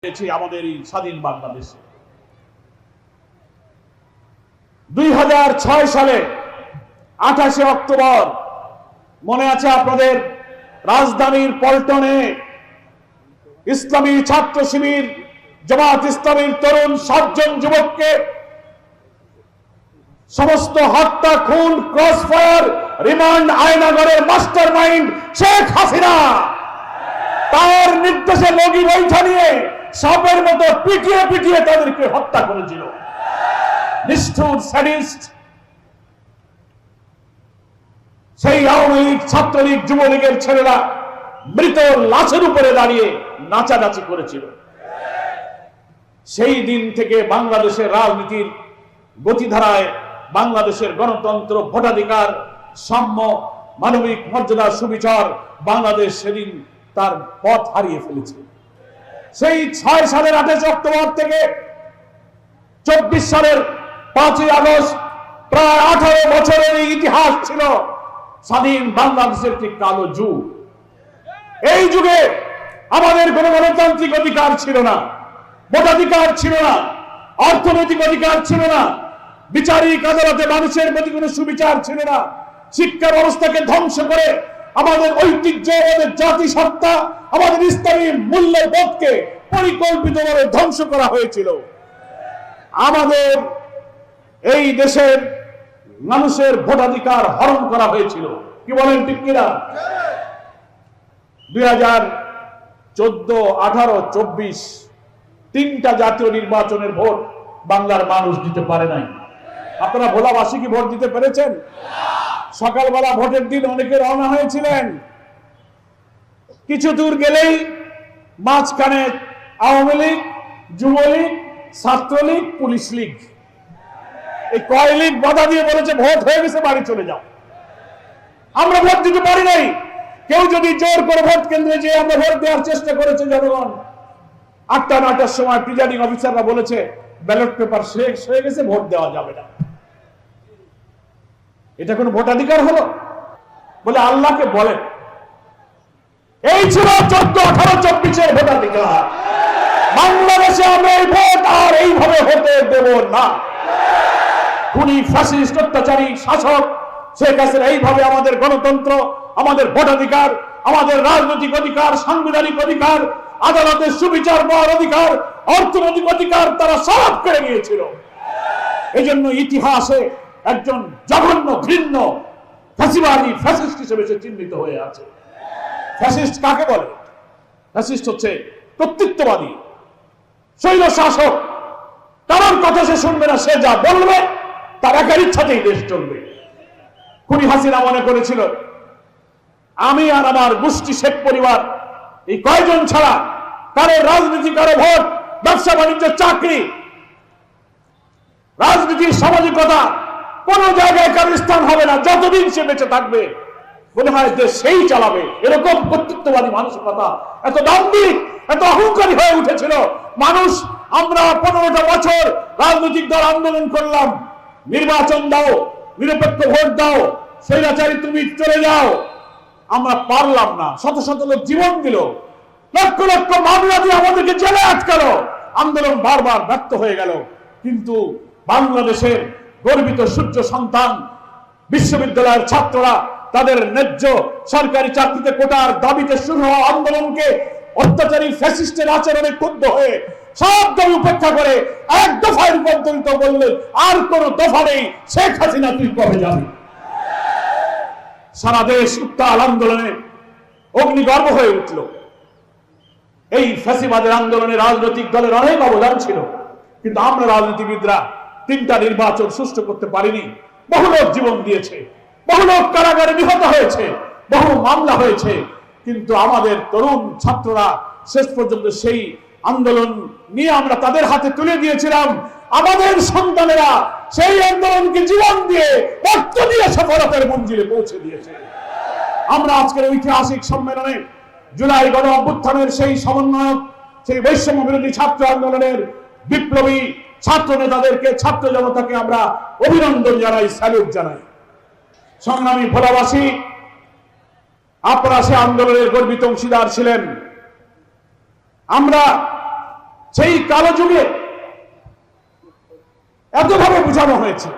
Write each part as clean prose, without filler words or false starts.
আমাদের এই স্বাধীন বাংলাদেশে 2006 সালে 28 অক্টোবর মনে আছে আপনাদের, রাজধানীর পল্টনে ইসলামী ছাত্র শিবির জামাত ইসলামীর তরুণ 7 জন যুবককে সমস্ত হত্যা, খুন, ক্রসফায়ার, রিমান্ড, আয়নাগরের মাস্টার মাইন্ড শেখ হাসিনা তার নির্দেশে লগি বৈঠা নিয়ে সাপের মতো পিটিয়ে পিটিয়ে তাদেরকে হত্যা করেছিল। নিষ্ঠুর স্যাডিস্ট সেই আওয়ামী লীগ, ছাত্রলীগ, যুবলীগের ছেলেরা মৃত লাশের উপরে দাঁড়িয়ে নাচানাচি করেছিল। সেই দিন থেকে বাংলাদেশের রাজনীতির গতিধারায় বাংলাদেশের গণতন্ত্র, ভোটাধিকার, সাম্য, মানবিক মর্যাদা, সুবিচার বাংলাদেশ সেদিন তার পথ হারিয়ে ফেলেছে। সেই 6 সালের 28 অক্টোবর থেকে 24 সালের 5ই আগস্ট প্রায় 18 বছরের ইতিহাস ছিল স্বাধীন বাংলাদেশের একটি কালো যুগ। এই যুগে আমাদের কোনো গণতান্ত্রিক অধিকার ছিল না, ভোটাধিকার ছিল না, অর্থনৈতিক অধিকার ছিল না, বিচারিক আদালতে মানুষের প্রতি কোনো সুবিচার ছিল না। শিক্ষা ব্যবস্থাকে ধ্বংস করে আমাদের ঐতিহ্য, আমাদের জাতিসত্তা, আমাদের ইসলামী মূল্যবোধকে পরিকল্পিতভাবে ধ্বংস করা হয়েছিল। আমাদের এই দেশের মানুষের ভোটাধিকার হরণ করা হয়েছিল। কি বলেন ঠিক কিনা? 2014, 18, 24 তিনটা জাতীয় নির্বাচনের ভোট বাংলার মানুষ দিতে পারে নাই। আপনারা ভোলাবাসী কি ভোট দিতে পেরেছেন? সকালবেলা ভোটের দিন অনেকে রওনা হয়েছিলেন, কিছু দূর গেলেই মাঝখানে আওয়ামী লীগ, যুবলীগ, ছাত্রলীগ, পুলিশ লীগ, এই কয় লীগ বাধা দিয়ে বলেছে ভোট হয়ে গেছে, বাড়ি চলে যাও। আমরা ভোট দিতে পারি নাই। কেউ যদি জোর করে ভোট কেন্দ্রে যেয়ে আমরা ভোট দেওয়ার চেষ্টা করেছে, জনগণ 8টা 9টার সময় প্রিজাইডিং অফিসাররা বলেছে ব্যালট পেপার শেষ হয়ে গেছে, ভোট দেওয়া যাবে না। এটা কোনো ভোটাধিকার হলো? বলে আল্লাহকে বলেন, এই ছিল 14, 18, 24 ভোটাধিকার। বাংলাদেশে আমরা এই ভোট আর এইভাবে হতে দেব না। খুনি, ফ্যাসিস্ট, অত্যাচারী শাসক শেখ হাসিনা এইভাবে আমাদের গণতন্ত্র, আমাদের ভোটাধিকার, আমাদের রাজনৈতিক অধিকার, সাংবিধানিক অধিকার, আদালতের সুবিচার পাওয়ার অধিকার, অর্থনৈতিক অধিকার তারা সব করে নিয়েছিল। এই জন্য ইতিহাসে একজন জঘন্য, ঘৃণ্য, ফ্যাসিবাদী, ফ্যাসিস্ট হিসেবে সে চিহ্নিত হয়ে আছে। ফ্যাসিস্ট কাকে বলে? ফ্যাসিস্ট হচ্ছে কর্তৃত্ববাদী, স্বৈর শাসক। কারোর কথা সে শুনবে না, সে যা বলবে তার একার ইচ্ছাতেই দেশ চলবে। খুনি হাসিনা মনে করেছিল আমি আর আমার গোষ্ঠী শেখ পরিবার এই কয়জন ছাড়া কারো রাজনীতি, কারো ভোট, ব্যবসা বাণিজ্য, চাকরি, রাজনীতির সামাজিকতা কোন জায়গায় কারো স্থান হবে না যতদিন সে বেঁচে থাকবে। মনে হয় দেশ সেই চালাবে, এরকম কর্তৃত্ববাদী মানসিকতা, এত দাম্ভিক, এত অহংকারী হয়ে উঠেছিল মানুষ। আমরা 15টা বছর রাজনৈতিক দল আন্দোলন করলাম, নির্বাচন দাও, নিরপেক্ষ ভোট দাও, স্বৈরাচারী তুমি চলে যাও। আমরা পারলাম না। শত শত লোক জীবন দিল, লক্ষ লক্ষ মামলা দিয়ে আমাদেরকে জেলে আটকালো। আন্দোলন বারবার ব্যর্থ হয়ে গেল। কিন্তু বাংলাদেশের গর্বিত সূর্য সন্তান বিশ্ববিদ্যালয়ের ছাত্ররা তাদের ন্যায্য সরকারি চাকরিতে কোটার দাবিতে শুরু হওয়া আন্দোলনকে অত্যাচারী ফ্যাসিস্টের আচরণে ক্ষুব্ধ হয়ে সব দাবি উপেক্ষা করে এক দফায় রূপান্তরিত বললেন, আর কোন দফা নেই, শেখ হাসিনা তুই কবে যাবি? সারা দেশ উত্তাল আন্দোলনে অগ্নিগর্ভ হয়ে উঠল। এই ফ্যাসিবাদের আন্দোলনে রাজনৈতিক দলের অনেক অবদান ছিল, কিন্তু আমরা রাজনীতিবিদরা 3টা নির্বাচন সুষ্ঠু করতে পারিনি। বহু লোক জীবন দিয়েছে, বহু লোক কারাগারে নিহত হয়েছে, বহু মামলা হয়েছে, কিন্তু আমাদের তরুণ ছাত্ররা শেষ পর্যন্ত সেই আন্দোলন নিয়ে আমরা তাদের হাতে তুলে দিয়েছিলাম। আমাদের সন্তানেরা সেই আন্দোলনকে জীবন দিয়ে, রক্ত দিয়ে সফলতার মঞ্জিলে পৌঁছে দিয়েছে। আমরা আজকের ঐতিহাসিক সম্মেলনে জুলাই গণ অভ্যুত্থানের সেই সমন্বয়ক, সেই বৈষম্য বিরোধী ছাত্র আন্দোলনের বিপ্লবী ছাত্র নেতাদেরকে, ছাত্র জনতাকে আমরা অভিনন্দন জানাই, স্যালুট জানাই। সংগ্রামী ভোলাবাসী, আপনারা সে আন্দোলনের গর্বিত অংশীদার ছিলেন। আমরা কালো যুগে এতভাবে বোঝানো হয়েছে,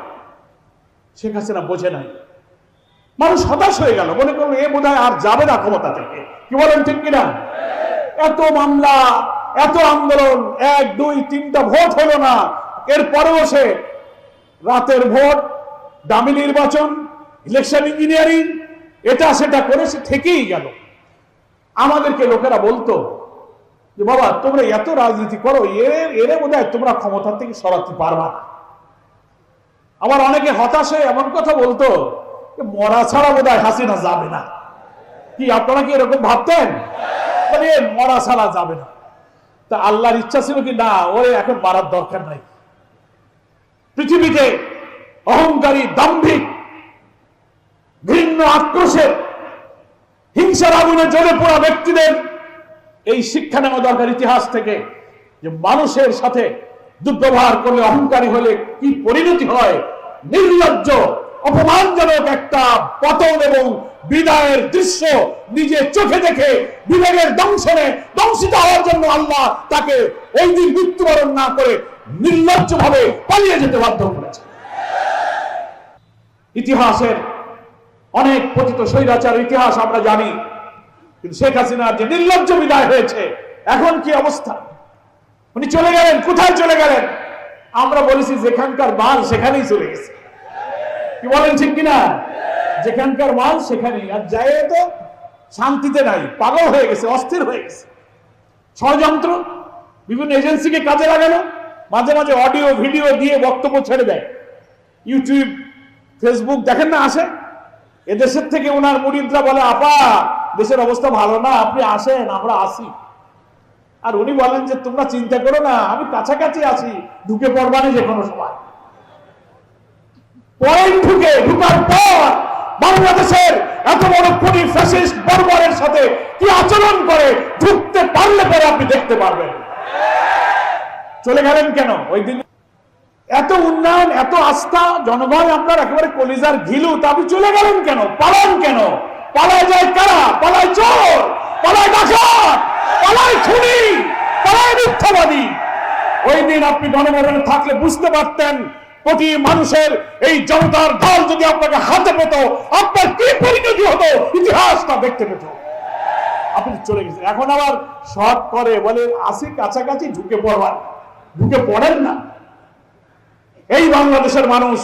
শেখ হাসিনা বোঝে নাই। মানুষ হতাশ হয়ে গেল, মনে করলো এ বোধহয় আর যাবে না ক্ষমতা থেকে। কি বলেন, ঠিক কিনা? এত মামলা, এত আন্দোলন, 1, 2, 3টা ভোট হলো না, এরপরেও সে রাতের ভোট, দামি নির্বাচন, ইলেকশন ইঞ্জিনিয়ারিং, এটা সেটা করে সে থেকেই গেল। আমাদেরকে লোকেরা বলতো যে বাবা তোমরা এত রাজনীতি করো, এরে বোধহয় তোমরা ক্ষমতা থেকে সরাতে পারবা না। আবার অনেকে হতাশ হয়ে এমন কথা বলতো, মরা ছাড়া বোধহয় হাসিনা যাবে না। কি আপনারা কি এরকম ভাবতেন? মানে মরা ছাড়া যাবে না। তা আল্লাহর ইচ্ছা ছিল কি না, ওরে এখন মারার দরকার নাই। পৃথিবীতে অহংকারী, দাম্ভিক, ঘৃণ্য, আক্রোশের, হিংসার আগুনে জ্বলে পোড়া ব্যক্তিদের এই শিক্ষা নেওয়া দরকার ইতিহাস থেকে, যে মানুষের সাথে দুর্ব্যবহার করলে, অহংকারী হলে কি পরিণতি হয়। নির্লজ্জ, অপমানজনক একটা পতন এবং বিদায়ের দৃশ্য নিজে চোখে দেখে বিবেকের দংশনে দংশিত হওয়ার জন্য আল্লাহ তাকে ওই দিন মৃত্যুবরণ না করে নির্লজ্জ ভাবে পালিয়ে যেতে বাধ্য করেছে। ইতিহাসের অনেক পতিত স্বৈরাচার ইতিহাস আমরা জানি, কিন্তু শেখ হাসিনার যে নির্লজ্জ বিদায় হয়েছে, এখন কি অবস্থা? উনি চলে গেলেন, কোথায় চলে গেলেন? আমরা বলেছি যেখানকার মাল সেখানেই চলে গেছে। কি বলেন, ঠিক কিনা? যেখানকার মাল সেখানেই, আর যায় তো শান্তিতে নাই, পাগল হয়ে গেছে, অস্থির হয়ে গেছে। ষড়যন্ত্র, বিভিন্ন এজেন্সিকে কাজে লাগানো, মাঝে মাঝে অডিও ভিডিও দিয়ে বক্তব্য ছেড়ে দেয়। ইউটিউব, ফেসবুক দেখেন না, আসে এদেশের থেকে ওনার মুরিদরা বলে, আপা দেশের অবস্থা ভালো না, আপনি আসেন, আমরা আসি। আর উনি বলেন যে তোমরা চিন্তা করো না, আমি কাছাকাছি আছি, ঢুকে পড়বানে যে কোনো সময়। পয়েন্ট ঢুকার পর বাংলাদেশের এত বড় খুনি ফ্যাসিস্ট বর্বরের সাথে কি আচরণ করে ঢুকতে পারলে পরে আপনি দেখতে পারবেন। চলে গেলেন কেন? ওই দিন এত উন্নয়ন, এত আস্থা, জনগণ আপনার একেবারে কলিজার ঘিলু, তা আপনি চলে গেলেন কেন? পালান কেন? পালায় যায় কারা? পালায় চোর, পালায় ডাকাত, পালায় খুনি, পালায় মিথ্যাবাদী। ওই দিন আপনি গণভবনে থাকলে বুঝতে পারতেন, কোটি মানুষের এই জনতার ঢল যদি আপনাকে হাতে পেত, আপনার কি পরিণতি হতো ইতিহাস তা দেখতে পেত। আপনি চলে গেছেন, এখন আবার শর্ট করে বলে আসি কাছাকাছি, ঢুকে পড়বার, ঢুকে পড়েন না। এই বাংলাদেশের মানুষ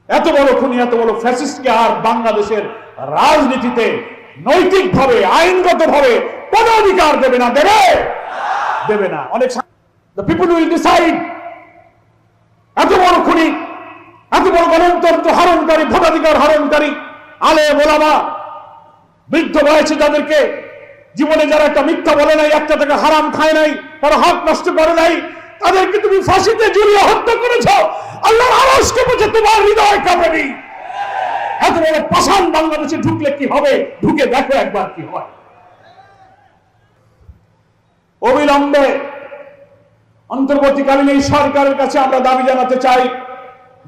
এত বড় খুনি, এত বড় ফ্যাসিস্টকে আর বাংলাদেশের রাজনীতিতে নৈতিকভাবে, আইনগতভাবে কোন অধিকার দেবে না। দেবে না। অনেক the people will decide। এত বড় খুনি, এত বড় গণতন্ত্র হরণকারী, ভোটাধিকার হরণকারী, আলেম ওলামা, বৃদ্ধ বয়সে যাদেরকে জীবনে যারা একটা মিথ্যা বলে নাই, একটা টাকা হারাম খায় নাই, তারা হক নষ্ট করে নাই, তাদেরকে তুমি ফাঁসিতে ঝুলিয়ে হত্যা করেছ। আল্লাহর আরশকে বুঝে তোমার হৃদয় কাঁপেনি। এত বড় পাষাণ বাংলাদেশে ঢুকলে কি হবে? ঢুকে দেখো একবার কি হয়। অবিলম্বে অন্তর্বর্তীকালীন এই সরকারের কাছে আমরা দাবি জানাতে চাই,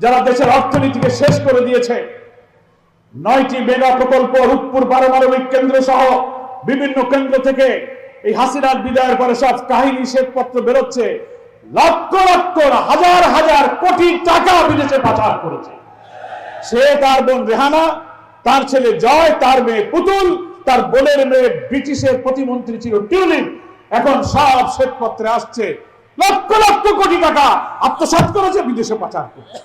যারা দেশের অর্থনীতিকে শেষ করে দিয়েছে, 9টি মেগা প্রকল্প, রূপপুর পারমাণবিক কেন্দ্র সহ বিভিন্ন কেন্দ্র থেকে এই হাসিনার বিদায়ের পরে সব কাহিনী শ্বেতপত্র বেরোচ্ছে, লক্ষ লক্ষ, হাজার হাজার কোটি টাকা বিদেশে পাচার করেছে। সে, তার বোন রেহানা, তার ছেলে জয়, তার মেয়ে পুতুল, তার বোনের মেয়ে ব্রিটিশের প্রতিমন্ত্রী ছিল টিউলিপ, এখন সব শ্বেতপত্রে আসছে লক্ষ লক্ষ কোটি টাকা আত্মসাৎ করেছে, বিদেশে পাচার করেছে।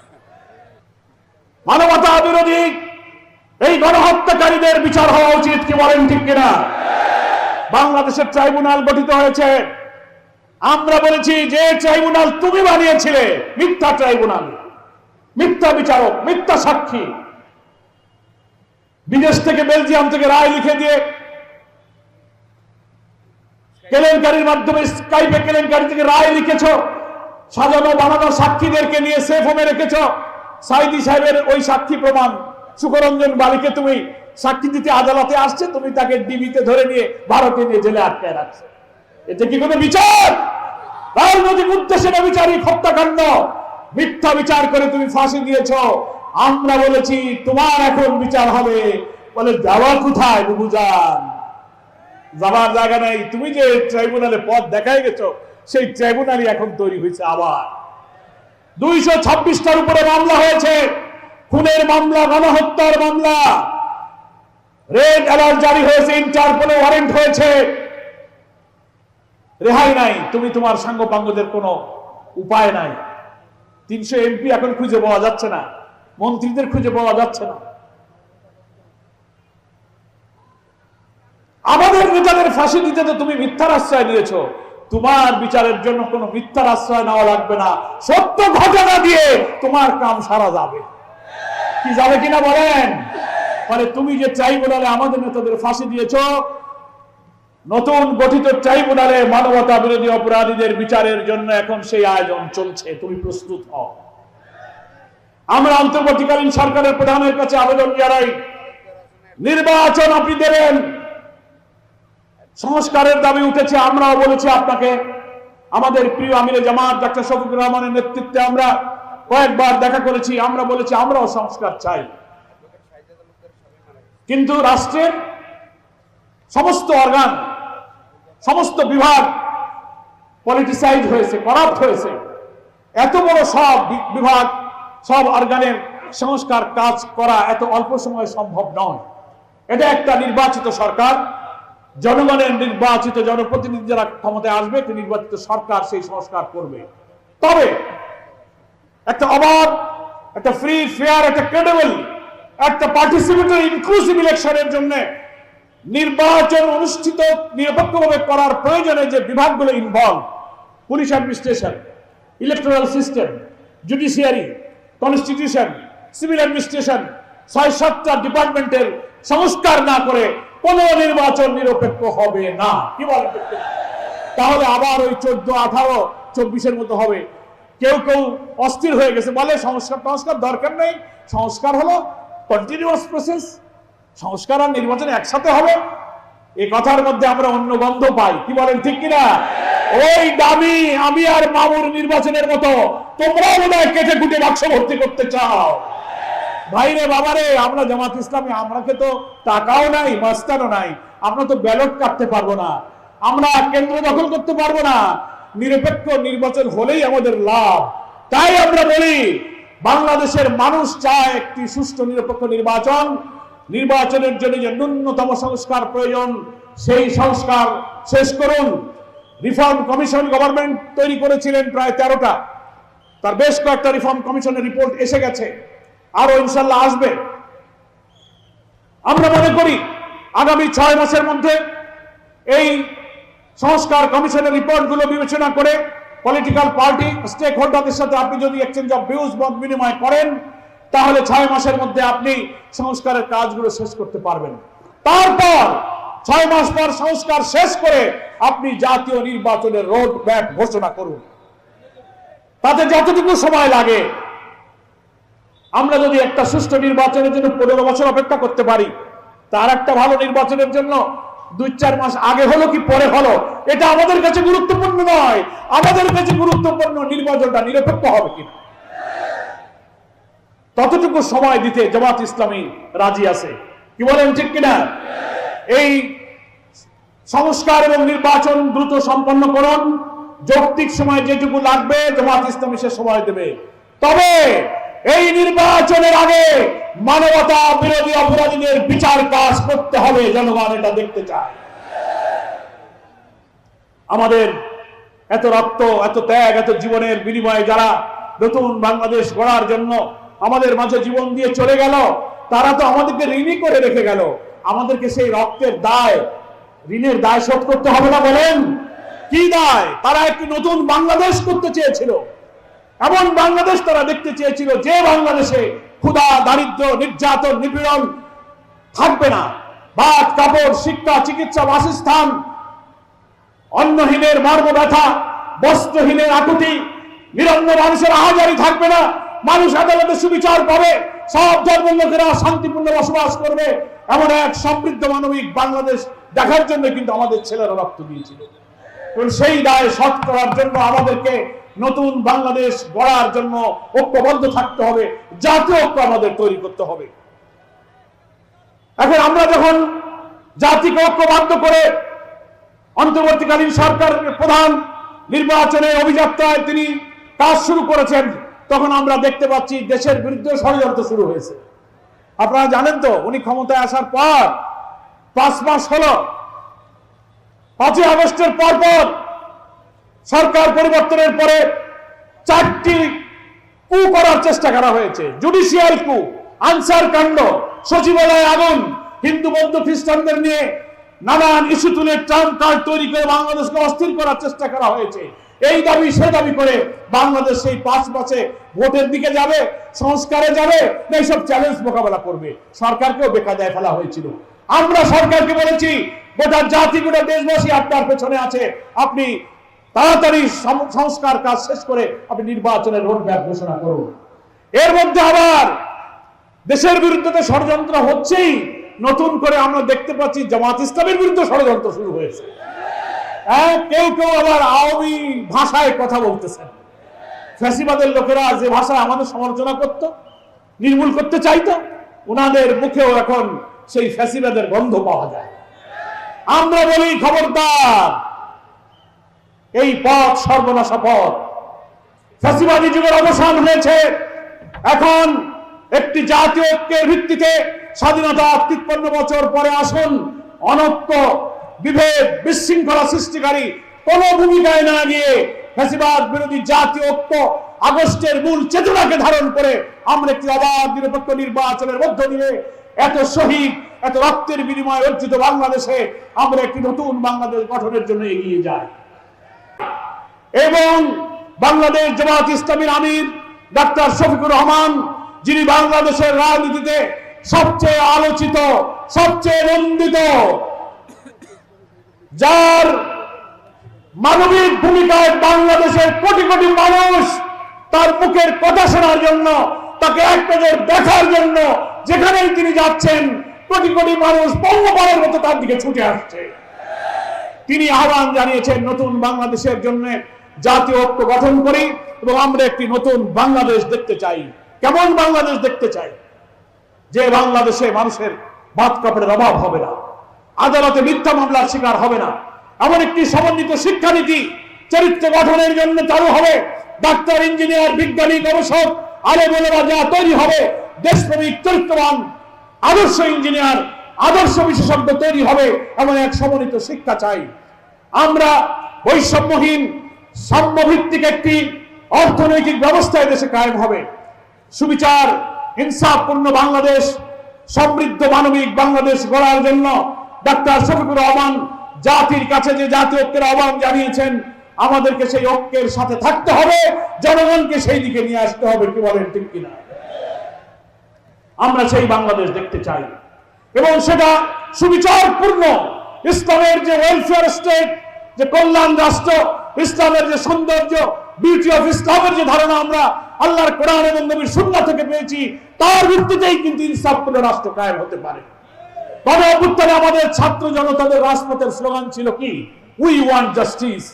মানবতা বিরোধী এই গণহত্যাকারীদের বিচার হওয়া উচিত। কি বলেন, ঠিক কিনা? বাংলাদেশের ট্রাইব্যুনাল গঠিত হয়েছে। আমরা বলেছি যে ট্রাইব্যুনাল তুমি বানিয়েছিলে, মিথ্যা ট্রাইব্যুনাল, মিথ্যা বিচারক, মিথ্যা সাক্ষী, বিদেশ থেকে বেলজিয়াম থেকে রায় লিখে দিয়ে কেলেঙ্কারির মাধ্যমে, স্কাইপে কেলেঙ্কারি থেকে রায় লিখেছ, সাজানো বানানো সাক্ষীদেরকে নিয়ে সেফ হোমে রেখেছ। সাইদি সাহেবের ওই সাক্ষী প্রমাণ, সুকরঞ্জন বালিকে তুমি সাক্ষী দিতে আদালতে আসছে, তুমি তাকে ডিবিতে ধরে নিয়ে ভারতে নিয়ে জেলে আটকায় রাখছো। এটা কি কোনো বিচার? রাজনৈতিক উদ্দেশ্যে বিচারিক হত্যাকাণ্ড, মিথ্যা বিচার করে তুমি ফাঁসি দিয়েছ। আমরা বলেছি তোমার এখন বিচার হবে। বলে যাওয়া কোথায় বুবুজান? যাবার জায়গা নাই। তুমি যে ট্রাইব্যুনালে পথ দেখাই গেছো, সেই ট্রাইব্যুনালই এখন তৈরি হয়েছে। আবার 226টার উপরে মামলা হয়েছে, খুনের মামলা, গণহত্যার মামলা, রেড অ্যালার্ট জারি হয়েছে, ইন্টারপোলে ওয়ারেন্ট হয়েছে, রেহাই নাই। তুমি তোমার সাঙ্গপাঙ্গদের কোনো উপায় নাই। 300 এমপি এখন খুঁজে পাওয়া যাচ্ছে না, মন্ত্রীদের খুঁজে পাওয়া যাচ্ছে না। আমাদের নেতাদের ফাঁসি দিতে তো তুমি মিথ্যার আশ্রয় নিয়েছো, তোমার বিচারের জন্য কোনো মিথ্যার আশ্রয় নেওয়া লাগবে না, সত্য ঘটনা দিয়ে তোমার কাম সারা যাবে। কি যাবে কিনা বলেন? মানে তুমি যে ট্রাইব্যুনালে আমাদের নেতাদের ফাঁসি দিয়েছো, নতুন গঠিত ট্রাইব্যুনালে মানবতা বিরোধী অপরাধীদের বিচারের জন্য এখন সেই আয়োজন চলছে, তুমি প্রস্তুত হও। আমরা অন্তর্বর্তীকালীন সরকারের প্রধানের কাছে আবেদন জানাই, নির্বাচন আপনি দেবেন। সংস্কারের দাবি উঠেছে, আমরাও বলেছি আপনাকে। আমাদের প্রিয় আমিরে জামাত ডক্টর শফিকুর রহমানের নেতৃত্বে আমরা কয়েকবার দেখা করেছি, আমরা বলেছি আমরাও সংস্কার চাই। কিন্তু রাষ্ট্রের সমস্ত অর্গান, সমস্ত বিভাগ পলিটিসাইজ হয়েছে, করাপ্ট হয়েছে। এত বড় সব বিভাগ, সব অর্গানের সংস্কার কাজ করা এত অল্প সময়ে সম্ভব নয়। এটা একটা নির্বাচিত সরকার, জনগণের নির্বাচিত জনপ্রতিনিধি যারা ক্ষমতায় আসবে, একটি নির্বাচিত সরকার সেই সংস্কার করবে। তবে একটা অবাধ, একটা ফ্রি, ফেয়ার, একটা ক্রেডিবল, একটা পার্টিসিপেটরি ইনক্লুসিভ ইলেকশনের জন্য নির্বাচন অনুষ্ঠিত নিরপেক্ষভাবে করার প্রয়োজনে যে বিভাগগুলো involve, police administration, electoral system, judiciary, constitution, civil administration, 6-7টা ডিপার্টমেন্টের সংস্কার না করে কোন নির্বাচন নিরপেক্ষ হবে না। কি বলেন? তাহলে আবার ওই 14, 18, 24-এর মতো হবে। কেউ কেউ অস্থির হয়ে গেছে, বলে সংস্কার দরকার নেই, সংস্কার হলো কন্টিনিউয়াস প্রসেস, সংস্কার আর নির্বাচন একসাথে হবে। এই কথার মধ্যে আমরা অন্য গন্ধ পাই। কি বলেন, ঠিক কিনা? ওই দামি আমি আর মামুর নির্বাচনের মতো তোমরাও বোধহয় কেটে কুটে বাক্স ভর্তি করতে চাও। ভাইরে বাবারে, আমরা জামাত ইসলামী, আমরাকে তো টাকাও নাই, মাস্তানও নাই, আমরা তো ব্যালট কাটতে পারবো না, আমরা কেন্দ্র দখল করতে পারবো না। নিরপেক্ষ নির্বাচন হলেই আমাদের লাভ। তাই আমরা বলি, বাংলাদেশের মানুষ চায় একটি সুষ্ঠু নিরপেক্ষ নির্বাচন। নির্বাচনের জন্য যে ন্যূনতম সংস্কার প্রয়োজন, সেই সংস্কার শেষ করুন। রিফর্ম কমিশন গভর্নমেন্ট তৈরি করেছিলেন প্রায় 13টা, তার বেশ কয়েকটা রিফর্ম কমিশনের রিপোর্ট এসে গেছে, আরো ইনশাল্লাহ আসবে। আমরা মনে করি আগামী 6 মাসের মধ্যে এই সংস্কার কমিশনের রিপোর্টগুলো বিবেচনা করে পলিটিক্যাল পার্টি, স্টেক হোল্ডারদের সাথে আপনি যদি এক্সচেঞ্জ অফ ভিউজ, মত বিনিময় করেন, তাহলে 6 মাসের মধ্যে আপনি সংস্কারের কাজগুলো শেষ করতে পারবেন। তারপর 6 মাস পর সংস্কার শেষ করে আপনি জাতীয় নির্বাচনের রোড ম্যাপ ঘোষণা করুন। তাতে যতটুকু সময় লাগে, আমরা যদি একটা সুষ্ঠু নির্বাচনের জন্য 15 বছর অপেক্ষা করতে পারি, তার একটা ভালো নির্বাচনের জন্য 2-4 মাস আগে হলো কি পরে হলো, এটা আমাদের কাছে গুরুত্বপূর্ণ নয়। আমাদের কাছে গুরুত্বপূর্ণ নির্বাচনটা নিরপেক্ষ হবে কিনা। ততটুকু সময় দিতে জামাত ইসলামী রাজি আছে। কি বলেন, ঠিক কিনা? এই সংস্কার এবং নির্বাচন দ্রুত সম্পন্ন করুন। যৌক্তিক সময় যেটুকু লাগবে জামাত ইসলামী সে সময় দেবে। তবে এই নির্বাচনের আগে মানবতা বিরোধী অপরাধীদের বিচার কাজ করতে হবে। জনগণ এটা দেখতে চায়। আমাদের এত রক্ত, এত ত্যাগ, এত জীবনের বিনিময়ে যারা নতুন বাংলাদেশ গড়ার জন্য আমাদের মাঝে জীবন দিয়ে চলে গেল, তারা তো আমাদেরকে ঋণী করে রেখে গেল। আমাদেরকে সেই রক্তের দায়, ঋণের দায় শোধ করতে হবে না? বলেন, কি দায়? তারা একটি নতুন বাংলাদেশ করতে চেয়েছিল, এমন বাংলাদেশ তারা দেখতে চেয়েছিল যে বাংলাদেশে ক্ষুধা, দারিদ্র, নির্যাতন, নিপীড়ন থাকবে না। ভাত, কাপড়, শিক্ষা, চিকিৎসা, বাসস্থান, অন্নহীনের মর্ম ব্যথা, বস্ত্রহীনের আকুতি, নিরন্ন মানুষের আহাজারি থাকবে না। মানুষ আদালতে সুবিচার পাবে, সব ধর্মের লোকেরা শান্তিপূর্ণ বসবাস করবে। এমন এক সমৃদ্ধ মানবিক বাংলাদেশ দেখার জন্য কিন্তু আমাদের ছেলেরা রক্ত দিয়েছিল। সেই দায় শোধ করার জন্য আমাদেরকে নতুন বাংলাদেশ গড়ার জন্য ঐক্যবদ্ধ থাকতে হবে, জাতীয় ঐক্য আমাদের তৈরি করতে হবে। এখন আমরা যখন জাতিকে ঐক্যবদ্ধ করে অন্তর্বর্তীকালীন সরকারের প্রধান নির্বাচনের অভিযাত্রায় তিনি কাজ শুরু করেছেন, তখন আমরা দেখতে পাচ্ছি দেশের বিরুদ্ধে ষড়যন্ত্র শুরু হয়েছে। আপনারা জানেন তো, উনি ক্ষমতায় আসার পর 5 মাস হলো, 5ই আগস্টের পর সরকার পরিবর্তনের পরে 4টি কু করার চেষ্টা করা হয়েছে। জুডিশিয়াল কু, আনসার কাণ্ড, সচিবালয় আগুন, হিন্দু বৌদ্ধ খ্রিস্টানদের নিয়ে নানান ইস্যু তুলে ট্রাম্প কার্ড তৈরি করে বাংলাদেশকে অস্থির করার চেষ্টা করা হয়েছে। এই দাবি সে দাবি করে বাংলাদেশ সেই 5 মাসে ভোটের দিকে যাবে, সংস্কারে যাবে, এইসব চ্যালেঞ্জ মোকাবেলা করবে। সরকারকেও বেকায়দায় ফেলা হয়েছিল। আমরা সরকারকে বলেছি, গোটা জাতি গোটা দেশবাসী আপনার পেছনে আছে, আপনি তাড়াতাড়ি সংস্কার কাজ শেষ করে আপনি নির্বাচনের রোডম্যাপ ঘোষণা করুন। এর মধ্যে আবার দেশের বিরুদ্ধে তো ষড়যন্ত্র হচ্ছেই, নতুন করে আমরা দেখতে পাচ্ছি জামাত ইসলামের বিরুদ্ধে ষড়যন্ত্র শুরু হয়েছে। কেউ কেউ আবার আওয়ামী ভাষায় কথা বলতেছেন। ফ্যাসিবাদের লোকেরা যে ভাষায় আমাদের সমালোচনা করত, নির্মূল করতে চাইতো, ওনাদের মুখেও এখন সেই ফ্যাসিবাদের গন্ধ পাওয়া যায়। আমরা বলি খবরদার, এই পথ সর্বনাশা পথ। ফ্যাসিবাদী যুগের অবসান হয়েছে। এখন একটি জাতীয় ঐক্যের ভিত্তিতে স্বাধীনতা 53 বছর পরে আসুন অনৈক্য, বিভেদ, বিশৃঙ্খলা সৃষ্টিকারী কোন ভূমিকায় না গিয়ে ফ্যাসিবাদ বিরোধী জাতীয় ঐক্য আগস্টের মূল চেতনাকে ধারণ করে আমরা একটি অবাধ নিরপেক্ষ নির্বাচনের মধ্য দিয়ে এত শহীদ, এত রক্তের বিনিময়ে অর্জিত বাংলাদেশে আমরা একটি নতুন বাংলাদেশ গঠনের জন্য এগিয়ে যাই। এবং বাংলাদেশ জামাত ইসলামীর আমির ডাক্তার শফিকুর রহমান, যিনি বাংলাদেশের রাজনীতিতে সবচেয়ে আলোচিত, সবচেয়ে নন্দিত, যার মানবিক ভূমিকায় বাংলাদেশের কোটি কোটি মানুষ তার মুখের কথা শোনার জন্য, তাকে এক নজর দেখার জন্য যেখানেই তিনি যাচ্ছেন কোটি কোটি মানুষ পঙ্গপালের মতো তার দিকে ছুটে আসছে। তিনি আহ্বান জানিয়েছেন নতুন বাংলাদেশের জন্য জাতীয় ঐক্য গঠন করি এবং আমরা একটি নতুন বাংলাদেশ দেখতে চাই। কেমন বাংলাদেশ দেখতে চাই? যে বাংলাদেশে মানুষের ভাত কাপড়ের অভাব হবে না, আদালতে মিথ্যা মামলার শিকার হবে না, এমন একটি সমন্বিত শিক্ষানীতি চরিত্র গঠনের জন্য চালু হবে। ডাক্তার, ইঞ্জিনিয়ার, বিজ্ঞানী, গবেষক, আলেমেরা যা তৈরি হবে, দেশপ্রেমিক, চরিত্রবান, আদর্শ ইঞ্জিনিয়ার, আদর্শ বিশেষজ্ঞ তৈরি হবে, এমন এক সমন্বিত শিক্ষা চাই। আমরা বৈষম্যহীন সাম্যভিত্তিক একটি অর্থনৈতিক ব্যবস্থা দেশে কায়েম হবে। সুবিচার, ইনসাফপূর্ণ বাংলাদেশ, সমৃদ্ধ মানবিক বাংলাদেশ গড়ার জন্য ডাক্তার শফিকুর রহমান জাতির কাছে যে জাতীয় ঐক্যের আহ্বান জানিয়েছেন, আমাদেরকে সেই ঐক্যের সাথে থাকতে হবে, জনগণকে সেই দিকে নিয়ে আসতে হবে। কি বলেন, ঠিক কিনা? আমরা সেই বাংলাদেশ দেখতে চাই এবং সেটা সুবিচারপূর্ণ। ইসলামের যে ওয়েলফেয়ার স্টেট, যে কল্যাণ রাষ্ট্র, ইসলামের যে সৌন্দর্য, বিউটি অফ ইসলামের যে ধারণা আমরা আল্লাহর কোরআন এবং নবীর সুন্নাহ থেকে পেয়েছি, তার ভিত্তিতেই কিন্তু ইনসাফপূর্ণ রাষ্ট্র কায়েম হতে পারে। গণ অভ্যুত্থানে আমাদের ছাত্র জনতাদের রাজপথের স্লোগান ছিল কি? We want justice.